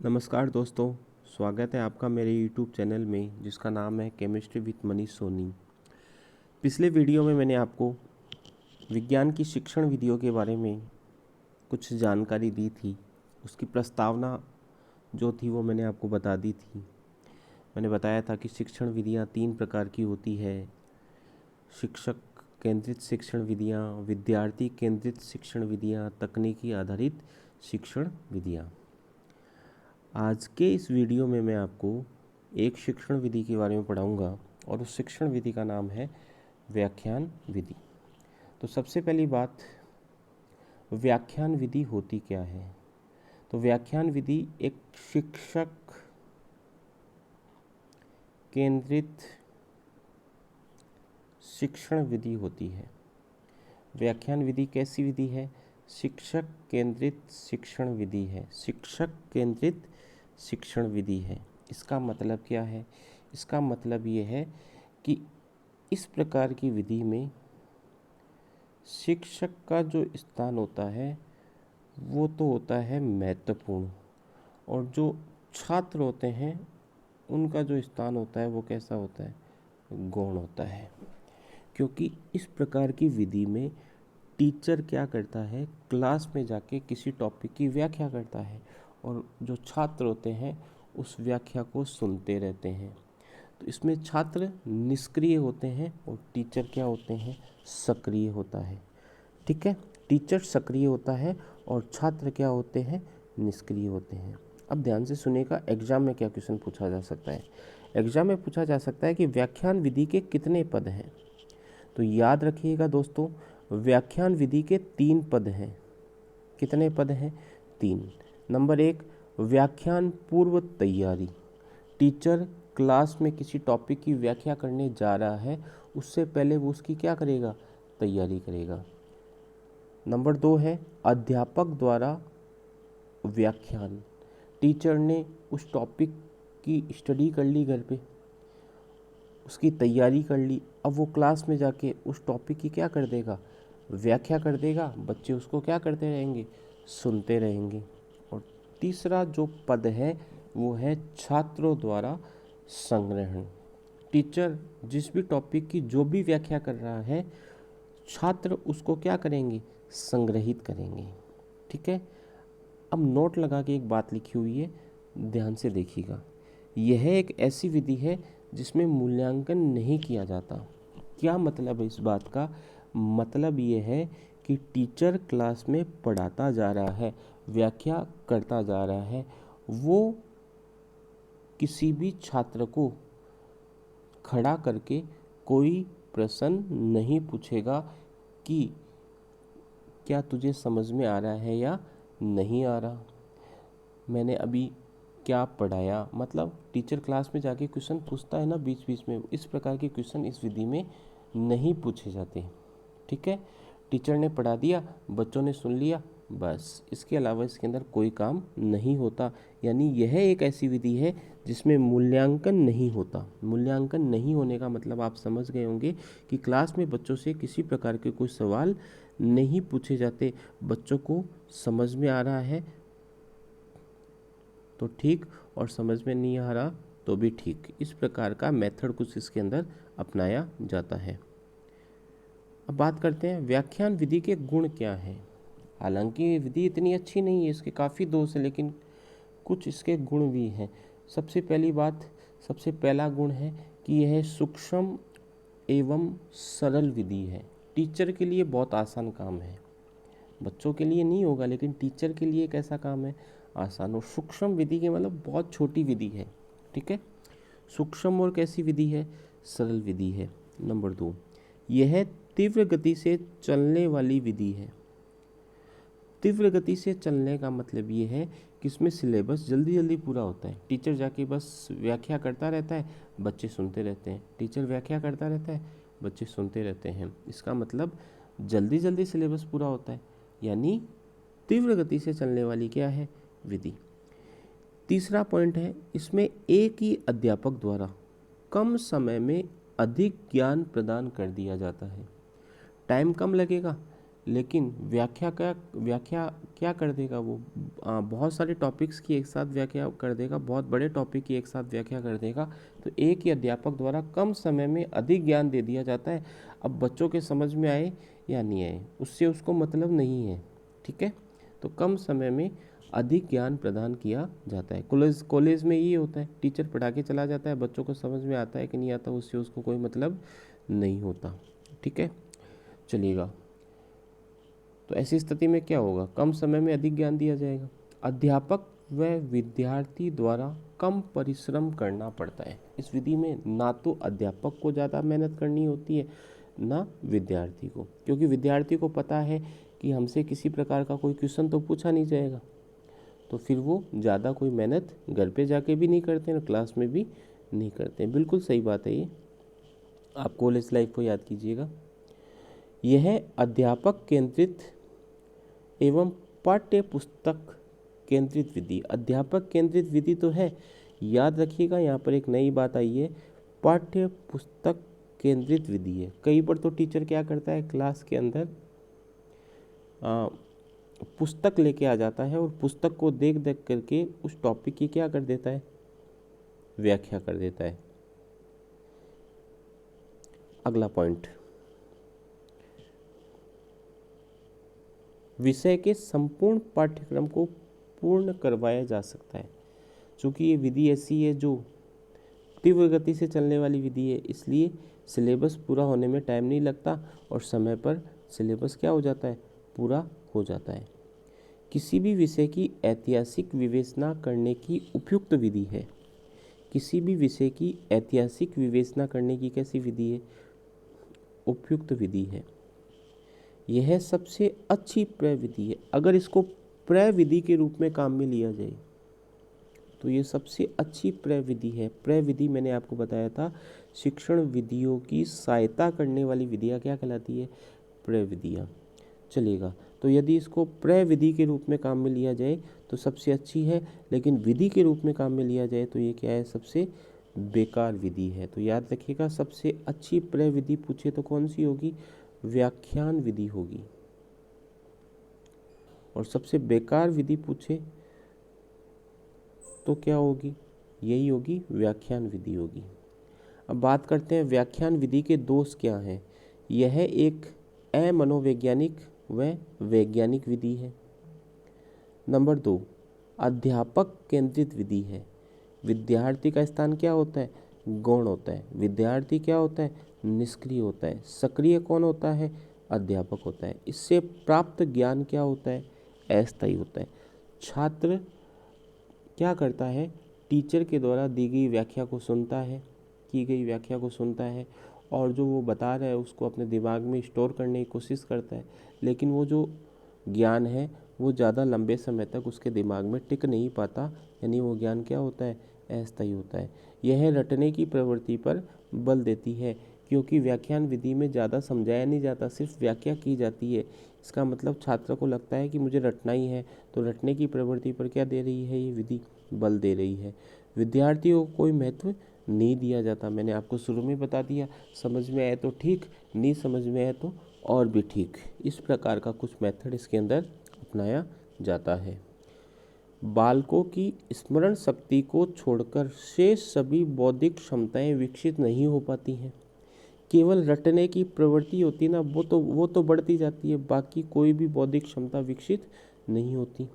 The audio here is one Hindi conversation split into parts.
नमस्कार दोस्तों, स्वागत है आपका मेरे YouTube चैनल में जिसका नाम है केमिस्ट्री विद मनीष सोनी। पिछले वीडियो में मैंने आपको विज्ञान की शिक्षण विधियों के बारे में कुछ जानकारी दी थी। उसकी प्रस्तावना जो थी वो मैंने आपको बता दी थी। मैंने बताया था कि शिक्षण विधियाँ 3 प्रकार की होती है। शिक्षक केंद्रित शिक्षण विधियाँ, विद्यार्थी केंद्रित शिक्षण विधियाँ, तकनीकी आधारित शिक्षण विधियाँ। आज के इस वीडियो में मैं आपको एक शिक्षण विधि के बारे में पढ़ाऊंगा और उस शिक्षण विधि का नाम है व्याख्यान विधि। तो सबसे पहली बात, व्याख्यान विधि होती क्या है? तो व्याख्यान विधि एक शिक्षक केंद्रित शिक्षण विधि होती है। व्याख्यान विधि कैसी विधि है? शिक्षक केंद्रित शिक्षण विधि है। शिक्षक केंद्रित शिक्षण विधि है। इसका मतलब क्या है? इसका मतलब ये है कि इस प्रकार की विधि में शिक्षक का जो स्थान होता है वो तो होता है महत्वपूर्ण, और जो छात्र होते हैं उनका जो स्थान होता है वो कैसा होता है? गौण होता है। क्योंकि इस प्रकार की विधि में टीचर क्या करता है? क्लास में जाके किसी टॉपिक की व्याख्या करता है और जो छात्र होते हैं उस व्याख्या को सुनते रहते हैं। तो इसमें छात्र निष्क्रिय होते हैं और टीचर क्या होते हैं? सक्रिय होता है। ठीक है, टीचर सक्रिय होता है और छात्र क्या होते हैं? निष्क्रिय होते हैं। अब ध्यान से सुनिएगा, एग्जाम में क्या क्वेश्चन पूछा जा सकता है। एग्जाम में पूछा जा सकता है कि व्याख्यान विधि के कितने पद हैं। तो याद रखिएगा दोस्तों, व्याख्यान विधि के 3 पद हैं। कितने पद हैं? 3। नंबर 1, व्याख्यान पूर्व तैयारी। टीचर क्लास में किसी टॉपिक की व्याख्या करने जा रहा है, उससे पहले वो उसकी क्या करेगा? तैयारी करेगा। नंबर 2 है अध्यापक द्वारा व्याख्यान। टीचर ने उस टॉपिक की स्टडी कर ली, घर पे उसकी तैयारी कर ली, अब वो क्लास में जाके उस टॉपिक की क्या कर देगा? व्याख्या कर देगा। बच्चे उसको क्या करते रहेंगे? सुनते रहेंगे। और तीसरा जो पद है वो है छात्रों द्वारा संग्रहण। टीचर जिस भी टॉपिक की जो भी व्याख्या कर रहा है, छात्र उसको क्या करेंगे? संग्रहित करेंगे। ठीक है, अब नोट लगा के एक बात लिखी हुई है, ध्यान से देखिएगा। यह एक ऐसी विधि है जिसमें मूल्यांकन नहीं किया जाता। क्या मतलब है इस बात का? मतलब ये है कि टीचर क्लास में पढ़ाता जा रहा है, व्याख्या करता जा रहा है, वो किसी भी छात्र को खड़ा करके कोई प्रश्न नहीं पूछेगा कि क्या तुझे समझ में आ रहा है या नहीं आ रहा, मैंने अभी क्या पढ़ाया। मतलब टीचर क्लास में जाके क्वेश्चन पूछता है ना बीच बीच में, इस प्रकार के क्वेश्चन इस विधि में नहीं पूछे जाते। ठीक है, टीचर ने पढ़ा दिया, बच्चों ने सुन लिया, बस। इसके अलावा इसके अंदर कोई काम नहीं होता। यानी यह एक ऐसी विधि है जिसमें मूल्यांकन नहीं होता। मूल्यांकन नहीं होने का मतलब आप समझ गए होंगे कि क्लास में बच्चों से किसी प्रकार के कोई सवाल नहीं पूछे जाते। बच्चों को समझ में आ रहा है तो ठीक, और समझ में नहीं आ रहा तो भी ठीक। इस प्रकार का मेथड कुछ इसके अंदर अपनाया जाता है। अब बात करते हैं व्याख्यान विधि के गुण क्या हैं। हालांकि विधि इतनी अच्छी नहीं है, इसके काफ़ी दोष हैं, लेकिन कुछ इसके गुण भी हैं। सबसे पहली बात, सबसे पहला गुण है कि यह सूक्ष्म एवं सरल विधि है। टीचर के लिए बहुत आसान काम है, बच्चों के लिए नहीं होगा, लेकिन टीचर के लिए कैसा काम है? आसान। और सूक्ष्म विधि के मतलब बहुत छोटी विधि है। ठीक है, सूक्ष्म और कैसी विधि है? सरल विधि है। नंबर 2, यह तीव्र गति से चलने वाली विधि है। तीव्र गति से चलने का मतलब ये है कि इसमें सिलेबस जल्दी जल्दी पूरा होता है। टीचर जाके बस व्याख्या करता रहता है, बच्चे सुनते रहते हैं। टीचर व्याख्या करता रहता है, बच्चे सुनते रहते हैं। इसका मतलब जल्दी जल्दी सिलेबस पूरा होता है, यानी तीव्र गति से चलने वाली क्या है? विधि। तीसरा पॉइंट है, इसमें एक ही अध्यापक द्वारा कम समय में अधिक ज्ञान प्रदान कर दिया जाता है। टाइम कम लगेगा लेकिन व्याख्या क्या कर देगा वो, बहुत सारे टॉपिक्स की एक साथ व्याख्या कर देगा, बहुत बड़े टॉपिक की एक साथ व्याख्या कर देगा। तो एक ही अध्यापक द्वारा कम समय में अधिक ज्ञान दे दिया जाता है। अब बच्चों के समझ में आए या नहीं आए उससे उसको मतलब नहीं है, ठीक है। तो कम समय में अधिक ज्ञान प्रदान किया जाता है। कॉलेज में ये होता है, टीचर पढ़ा के चला जाता है, बच्चों को समझ में आता है कि नहीं आता उससे उसको कोई मतलब नहीं होता, ठीक है। चलिएगा, तो ऐसी स्थिति में क्या होगा, कम समय में अधिक ज्ञान दिया जाएगा। अध्यापक व विद्यार्थी द्वारा कम परिश्रम करना पड़ता है। इस विधि में ना तो अध्यापक को ज़्यादा मेहनत करनी होती है ना विद्यार्थी को, क्योंकि विद्यार्थी को पता है कि हमसे किसी प्रकार का कोई क्वेश्चन तो पूछा नहीं जाएगा, तो फिर वो ज़्यादा कोई मेहनत घर पे जाके भी नहीं करते हैं, क्लास में भी नहीं करते हैं। बिल्कुल सही बात है ये, आप कॉलेज लाइफ को याद कीजिएगा। यह अध्यापक केंद्रित एवं पाठ्य पुस्तक केंद्रित विधि, अध्यापक केंद्रित विधि तो है, याद रखिएगा यहाँ पर एक नई बात आई है, पाठ्य पुस्तक केंद्रित विधि है। कई बार तो टीचर क्या करता है, क्लास के अंदर पुस्तक लेके आ जाता है और पुस्तक को देख देख करके उस टॉपिक की क्या कर देता है, व्याख्या कर देता है। अगला पॉइंट, विषय के संपूर्ण पाठ्यक्रम को पूर्ण करवाया जा सकता है। चूँकि ये विधि ऐसी है जो तीव्र गति से चलने वाली विधि है, इसलिए सिलेबस पूरा होने में टाइम नहीं लगता और समय पर सिलेबस क्या हो जाता है, पूरा हो जाता है। किसी भी विषय की ऐतिहासिक विवेचना करने की उपयुक्त विधि है। किसी भी विषय की ऐतिहासिक विवेचना करने की कैसी विधि है, उपयुक्त विधि है। यह सबसे अच्छी प्रविधि है। अगर इसको प्रविधि के रूप में काम में लिया जाए तो ये सबसे अच्छी प्रविधि है। प्रविधि मैंने आपको बताया था, शिक्षण विधियों की सहायता करने वाली विधियाँ क्या कहलाती है, प्रविधियाँ। चलेगा, तो यदि इसको प्रविधि के रूप में काम में लिया जाए तो सबसे अच्छी है, लेकिन विधि के रूप में काम में लिया जाए तो ये क्या है, सबसे बेकार विधि है। तो याद रखिएगा, सबसे अच्छी प्रविधि पूछे तो कौन सी होगी, व्याख्यान विधि होगी, और सबसे बेकार विधि पूछे तो क्या होगी, यही होगी, व्याख्यान विधि होगी। अब बात करते हैं व्याख्यान विधि के दोष क्या हैं। यह एक अमनोवैज्ञानिक व वैज्ञानिक विधि है। नंबर 2, अध्यापक केंद्रित विधि है। विद्यार्थी का स्थान क्या होता है, गौण होता है। विद्यार्थी क्या होता है, निष्क्रिय होता है। सक्रिय कौन होता है, अध्यापक होता है। इससे प्राप्त ज्ञान क्या होता है, अस्थायी होता है। छात्र क्या करता है, टीचर के द्वारा दी गई व्याख्या को सुनता है, की गई व्याख्या को सुनता है, और जो वो बता रहा है उसको अपने दिमाग में स्टोर करने की कोशिश करता है, लेकिन वो जो ज्ञान है वो ज़्यादा लंबे समय तक उसके दिमाग में टिक नहीं पाता, यानी वो ज्ञान क्या होता है, अस्थायी होता है। यह रटने की प्रवृत्ति पर बल देती है, क्योंकि व्याख्यान विधि में ज़्यादा समझाया नहीं जाता, सिर्फ व्याख्या की जाती है। इसका मतलब छात्र को लगता है कि मुझे रटना ही है, तो रटने की प्रवृत्ति पर क्या दे रही है, ये विधि बल दे रही है। विद्यार्थियों को कोई महत्व नहीं दिया जाता। मैंने आपको शुरू में बता दिया, समझ में आए तो ठीक, नहीं समझ में आए तो और भी ठीक। इस प्रकार का कुछ मेथड इसके अंदर अपनाया जाता है। बालकों की स्मरण शक्ति को छोड़कर शेष सभी बौद्धिक क्षमताएं विकसित नहीं हो पाती हैं। केवल रटने की प्रवृत्ति होती है ना, वो तो बढ़ती जाती है, बाकी कोई भी बौद्धिक क्षमता विकसित नहीं होती।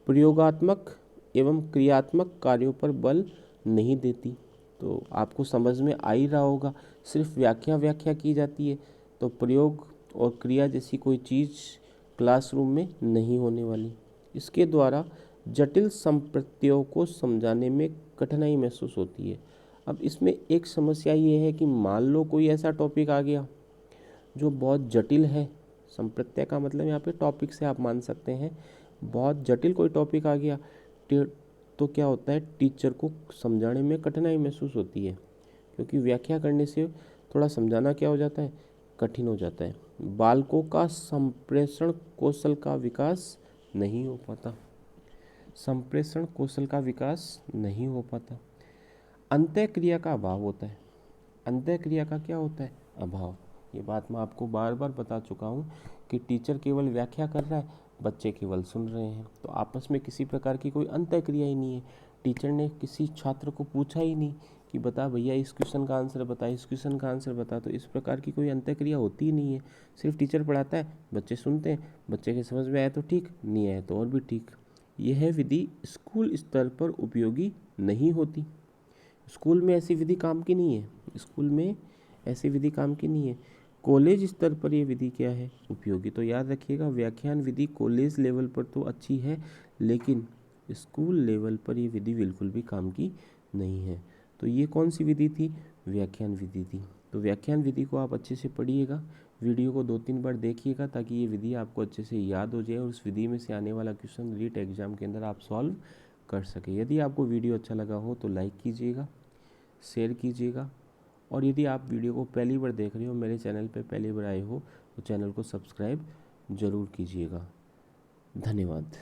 प्रयोगात्मक एवं क्रियात्मक कार्यों पर बल नहीं देती। तो आपको समझ में आ ही रहा होगा, सिर्फ व्याख्या की जाती है, तो प्रयोग और क्रिया जैसी कोई चीज़ क्लासरूम में नहीं होने वाली। इसके द्वारा जटिल संप्रत्ययों को समझाने में कठिनाई महसूस होती है। अब इसमें एक समस्या ये है कि मान लो कोई ऐसा टॉपिक आ गया जो बहुत जटिल है, संप्रत्यय का मतलब यहाँ पे टॉपिक से आप मान सकते हैं, बहुत जटिल कोई टॉपिक आ गया तो क्या होता है, टीचर को समझाने में कठिनाई महसूस होती है, क्योंकि व्याख्या करने से थोड़ा समझाना क्या हो जाता है, कठिन हो जाता है। बालकों का संप्रेषण कौशल का विकास नहीं हो पाता, संप्रेषण कौशल का विकास नहीं हो पाता। अंतःक्रिया का अभाव होता है। अंतःक्रिया का क्या होता है, अभाव। ये बात मैं आपको बार बार बता चुका हूँ कि टीचर केवल व्याख्या कर रहा है, बच्चे केवल सुन रहे हैं। तो आपस में किसी प्रकार की कोई अंतःक्रिया ही नहीं है। टीचर ने किसी छात्र को पूछा ही नहीं कि बता भैया इस क्वेश्चन का आंसर बता, इस क्वेश्चन का आंसर बता। तो इस प्रकार की कोई अंतःक्रिया होती ही नहीं है। सिर्फ टीचर पढ़ाता है, बच्चे सुनते हैं, बच्चे के समझ में आए तो ठीक, नहीं आए तो और भी ठीक। यह विधि स्कूल स्तर पर उपयोगी नहीं होती। स्कूल में ऐसी विधि काम की नहीं है, स्कूल में ऐसी विधि काम की नहीं है। कॉलेज स्तर पर ये विधि क्या है, उपयोगी। तो याद रखिएगा, व्याख्यान विधि कॉलेज लेवल पर तो अच्छी है, लेकिन स्कूल लेवल पर ये विधि बिल्कुल भी काम की नहीं है। तो ये कौन सी विधि थी, व्याख्यान विधि थी। तो व्याख्यान विधि को आप अच्छे से पढ़िएगा, वीडियो को 2-3 बार देखिएगा, ताकि ये विधि आपको अच्छे से याद हो जाए और उस विधि में से आने वाला क्वेश्चन रीट एग्जाम के अंदर आप सॉल्व कर सके। यदि आपको वीडियो अच्छा लगा हो तो लाइक कीजिएगा, शेयर कीजिएगा, और यदि आप वीडियो को पहली बार देख रहे हो, मेरे चैनल पे पहली बार आए हो, तो चैनल को सब्सक्राइब ज़रूर कीजिएगा। धन्यवाद।